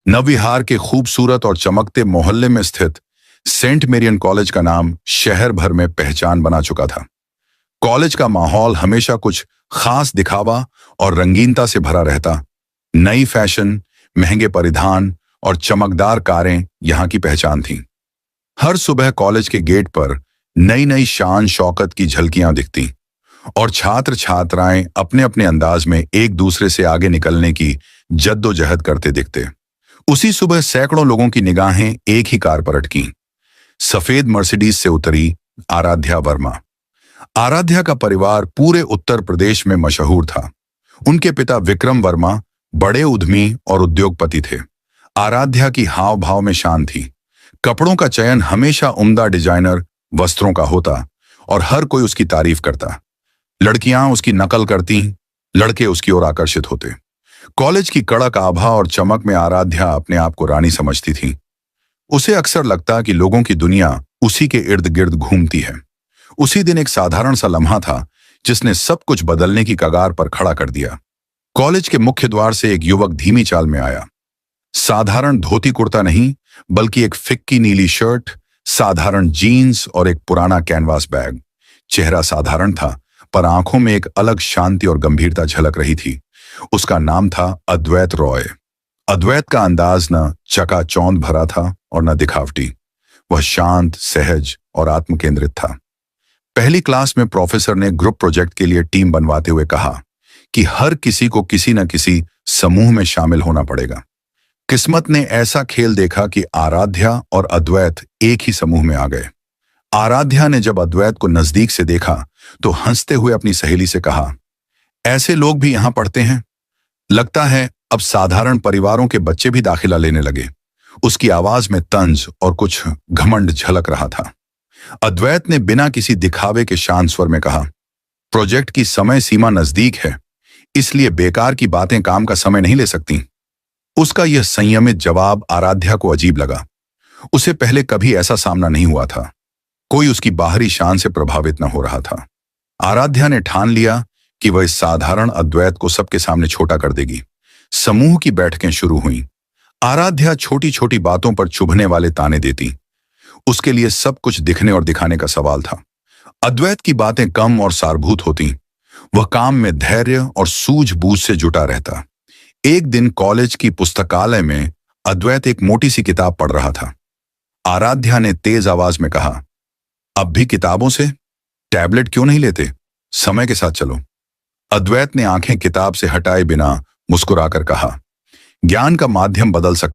नवविहार के खूबसूरत और चमकते मोहल्ले में स्थित सेंट मेरियन कॉलेज का नाम शहर भर में पहचान बना चुका था। कॉलेज का माहौल हमेशा कुछ खास दिखावा और रंगीनता से भरा रहता। नई फैशन, महंगे परिधान और चमकदार कारें यहाँ की पहचान थीं। हर सुबह कॉलेज के गेट पर नई नई शान शौकत की झलकियां दिखती और छात्र छात्राएं अपने अपने अंदाज में एक दूसरे से आगे निकलने की जद्दोजहद करते दिखते। उसी सुबह सैकड़ों लोगों की निगाहें एक ही कार पर अटकीं। सफेद मर्सिडीज से उतरी आराध्या वर्मा। आराध्या का परिवार पूरे उत्तर प्रदेश में मशहूर था। उनके पिता विक्रम वर्मा बड़े उद्यमी और उद्योगपति थे। आराध्या की हाव भाव में शान थी। कपड़ों का चयन हमेशा उम्दा डिजाइनर वस्त्रों का होता और हर कोई उसकी तारीफ करता। लड़कियां उसकी नकल करती, लड़के उसकी ओर आकर्षित होते। कॉलेज की कड़क आभा और चमक में आराध्या अपने आप को रानी समझती थी। उसे अक्सर लगता कि लोगों की दुनिया उसी के इर्द गिर्द घूमती है। उसी दिन एक साधारण सा लम्हा था जिसने सब कुछ बदलने की कगार पर खड़ा कर दिया। कॉलेज के मुख्य द्वार से एक युवक धीमी चाल में आया। साधारण धोती कुर्ता नहीं, बल्कि एक फिक्की नीली शर्ट, साधारण जीन्स और एक पुराना कैनवास बैग। चेहरा साधारण था, पर आंखों में एक अलग शांति और गंभीरता झलक रही थी। उसका नाम था अद्वैत रॉय। अद्वैत का अंदाज न चकाचौंध भरा था और न दिखावटी। वह शांत, सहज और आत्मकेंद्रित था। पहली क्लास में प्रोफेसर ने ग्रुप प्रोजेक्ट के लिए टीम बनवाते हुए कहा कि हर किसी को किसी न किसी समूह में शामिल होना पड़ेगा। किस्मत ने ऐसा खेल देखा कि आराध्या और अद्वैत एक ही समूह में आ गए। आराध्या ने जब अद्वैत को नजदीक से देखा तो हंसते हुए अपनी सहेली से कहा, ऐसे लोग भी यहां पढ़ते हैं? लगता है अब साधारण परिवारों के बच्चे भी दाखिला लेने लगे। उसकी आवाज में तंज और कुछ घमंड झलक रहा था। अद्वैत ने बिना किसी दिखावे के शांत स्वर में कहा, प्रोजेक्ट की समय सीमा नजदीक है, इसलिए बेकार की बातें काम का समय नहीं ले सकती। उसका यह संयमित जवाब आराध्या को अजीब लगा। उसे पहले कभी ऐसा सामना नहीं हुआ था। कोई उसकी बाहरी शान से प्रभावित न हो रहा था। आराध्या ने ठान लिया कि वह इस साधारण अद्वैत को सबके सामने छोटा कर देगी। समूह की बैठकें शुरू हुईं। आराध्या छोटी छोटी बातों पर चुभने वाले ताने देती। उसके लिए सब कुछ दिखने और दिखाने का सवाल था। अद्वैत की बातें कम और सारभूत होती। वह काम में धैर्य और सूझबूझ से जुटा रहता। एक दिन कॉलेज की पुस्तकालय में अद्वैत एक मोटी सी किताब पढ़ रहा था। आराध्या ने तेज आवाज में कहा, अब भी किताबों से? टैबलेट क्यों नहीं लेते? समय के साथ चलो। अद्वैत ने आंखें किताब से हटाए बिना मुस्कुराकर कहा, ज्ञान का माध्यम बदल सकता